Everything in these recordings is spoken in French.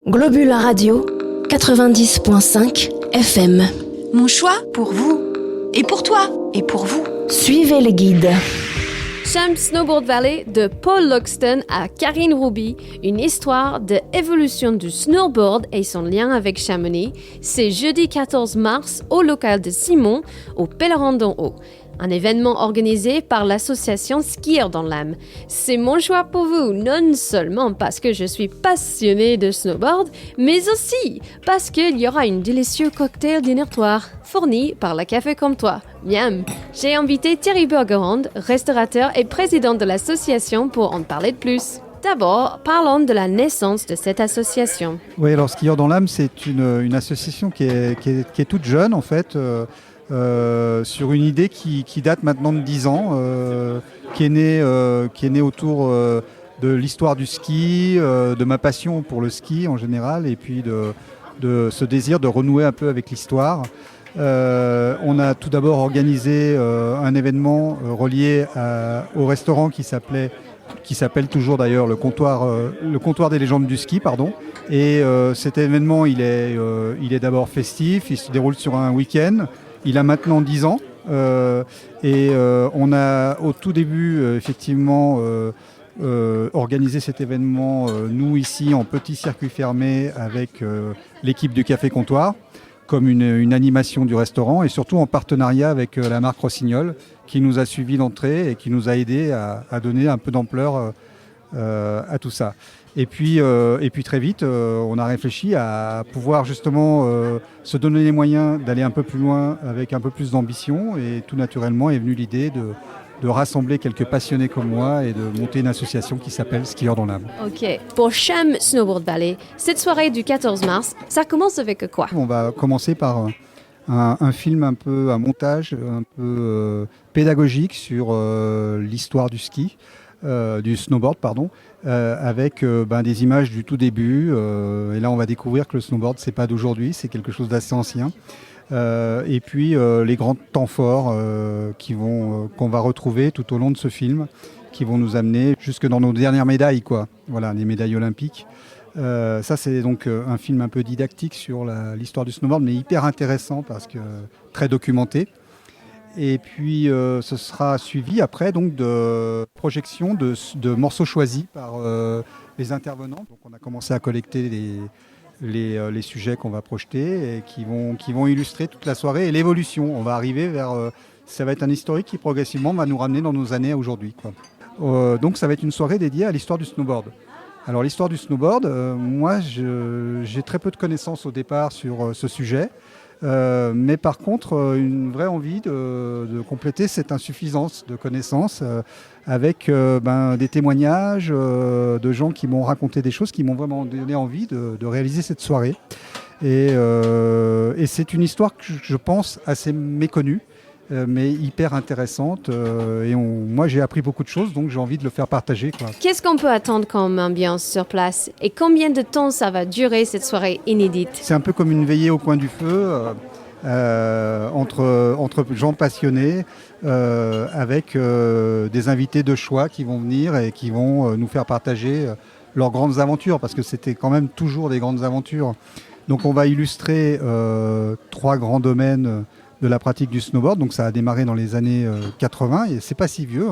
Globule Radio 90.5 FM. Mon choix pour vous. Et pour toi. Et pour vous. Suivez les guides. Cham Snowboard Valley de Paul Loxton à Karine Rouby, une histoire de évolution du snowboard et son lien avec Chamonix. C'est jeudi 14 mars au local de Simon, au Pèlerin d'en Haut. Un événement organisé par l'association Skieurs dans l'âme. C'est mon choix pour vous, non seulement parce que je suis passionnée de snowboard, mais aussi parce qu'il y aura une délicieuse cocktail dînertoire fourni par la Café Comme Toi. Miam! J'ai invité Thierry Bergerand, restaurateur et président de l'association, pour en parler de plus. D'abord, parlons de la naissance de cette association. Oui, alors Skieurs dans l'âme, c'est une association qui est toute jeune en fait. Sur une idée qui date maintenant de 10 ans, qui est née autour de l'histoire du ski, de ma passion pour le ski en général, et puis de ce désir de renouer un peu avec l'histoire. On a tout d'abord organisé un événement relié au restaurant qui s'appelle toujours d'ailleurs le comptoir des légendes du ski, pardon. Et cet événement, il est d'abord festif, il se déroule sur un week-end. Il a maintenant 10 ans et on a au tout début effectivement organisé cet événement, nous ici en petit circuit fermé avec l'équipe du Café Comptoir, comme une animation du restaurant et surtout en partenariat avec la marque Rossignol qui nous a suivis d'entrée et qui nous a aidés à donner un peu d'ampleur à tout ça. Et puis très vite, on a réfléchi à pouvoir justement se donner les moyens d'aller un peu plus loin avec un peu plus d'ambition. Et tout naturellement est venue l'idée de rassembler quelques passionnés comme moi et de monter une association qui s'appelle Skieurs dans l'âme. Ok, pour Cham Snowboard Valley, cette soirée du 14 mars, ça commence avec quoi? On va commencer par un film un montage un peu pédagogique sur l'histoire du ski. Du snowboard, pardon, avec des images du tout début. Et là, on va découvrir que le snowboard, c'est pas d'aujourd'hui, c'est quelque chose d'assez ancien. Et puis les grands temps forts qu'on va retrouver tout au long de ce film, qui vont nous amener jusque dans nos dernières médailles, quoi. Voilà, les médailles olympiques. Ça, c'est donc un film un peu didactique sur l'histoire du snowboard, mais hyper intéressant parce que très documenté. Et puis ce sera suivi après donc de projections de morceaux choisis par les intervenants. Donc on a commencé à collecter les sujets qu'on va projeter et qui vont illustrer toute la soirée et l'évolution. On va arriver vers ça va être un historique qui progressivement va nous ramener dans nos années à aujourd'hui, quoi. Donc ça va être une soirée dédiée à l'histoire du snowboard. Alors l'histoire du snowboard, moi j'ai très peu de connaissances au départ sur ce sujet. Mais par contre, une vraie envie de compléter cette insuffisance de connaissances avec des témoignages de gens qui m'ont raconté des choses qui m'ont vraiment donné envie de réaliser cette soirée. Et c'est une histoire que je pense assez méconnue, mais hyper intéressante. Moi, j'ai appris beaucoup de choses, donc j'ai envie de le faire partager, quoi. Qu'est-ce qu'on peut attendre comme ambiance sur place? Et combien de temps ça va durer, cette soirée inédite? C'est un peu comme une veillée au coin du feu, entre gens passionnés, avec des invités de choix qui vont venir et qui vont nous faire partager leurs grandes aventures, parce que c'était quand même toujours des grandes aventures. Donc on va illustrer 3 grands domaines de la pratique du snowboard. Donc ça a démarré dans les années 80 et c'est pas si vieux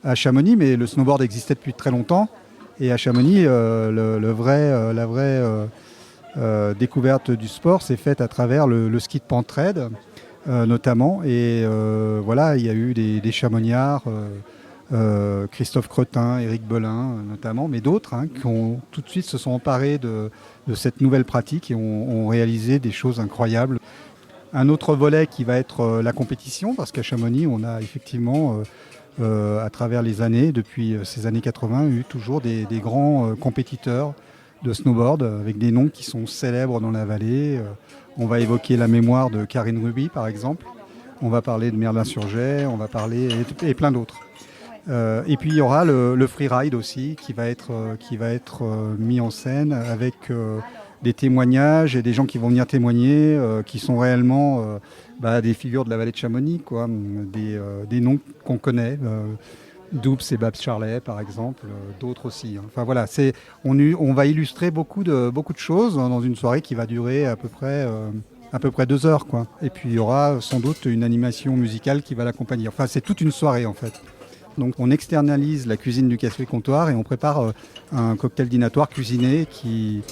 à Chamonix, mais le snowboard existait depuis très longtemps. Et à Chamonix, la vraie découverte du sport s'est faite à travers le ski de pentraide notamment. Et voilà, il y a eu des chamoniards, Christophe Cretin, Éric Belin notamment, mais d'autres qui tout de suite se sont emparés de cette nouvelle pratique et ont réalisé des choses incroyables. Un autre volet qui va être la compétition, parce qu'à Chamonix, on a effectivement, à travers les années, depuis ces années 80, eu toujours des grands compétiteurs de snowboard, avec des noms qui sont célèbres dans la vallée. On va évoquer la mémoire de Karine Rouby, par exemple. On va parler de Merlin Surget, on va parler et plein d'autres. Et puis il y aura le freeride aussi, qui va être mis en scène avec des témoignages et des gens qui vont venir témoigner, qui sont réellement des figures de la vallée de Chamonix, quoi, des noms qu'on connaît. Doubs et Babs Charlet, par exemple, d'autres aussi. Enfin voilà, on va illustrer beaucoup de choses dans une soirée qui va durer à peu près 2 heures, quoi. Et puis il y aura sans doute une animation musicale qui va l'accompagner. Enfin, c'est toute une soirée en fait. Donc on externalise la cuisine du café comptoir et on prépare un cocktail dînatoire cuisiné qui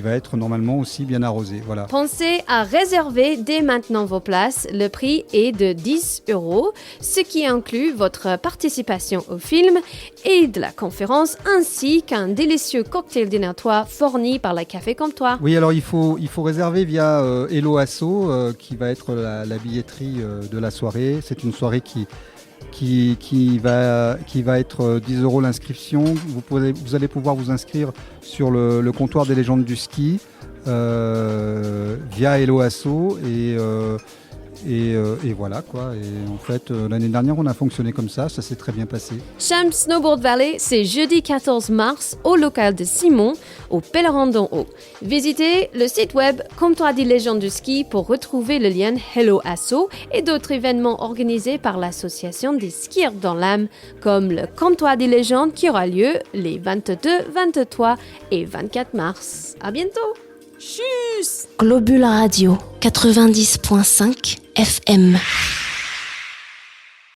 va être normalement aussi bien arrosé. Voilà. Pensez à réserver dès maintenant vos places. Le prix est de 10 €, ce qui inclut votre participation au film et de la conférence, ainsi qu'un délicieux cocktail dînatoire fourni par la Café Comptoir. Oui, alors il faut réserver via Hello Asso, qui va être la billetterie de la soirée. C'est une soirée qui va être 10 € l'inscription. Vous allez pouvoir vous inscrire sur le comptoir des légendes du ski via Hello Asso et voilà quoi. Et en fait, l'année dernière, on a fonctionné comme ça s'est très bien passé. Champs Snowboard Valley, c'est jeudi 14 mars au local de Simon, au Pèlerin d'en haut. Visitez le site web Comptoir des légendes du ski pour retrouver le lien Hello Asso et d'autres événements organisés par l'association des skieurs dans l'âme, comme le Comptoir des légendes qui aura lieu les 22, 23 et 24 mars. À bientôt! Tchuss! Globule Radio 90.5 FM.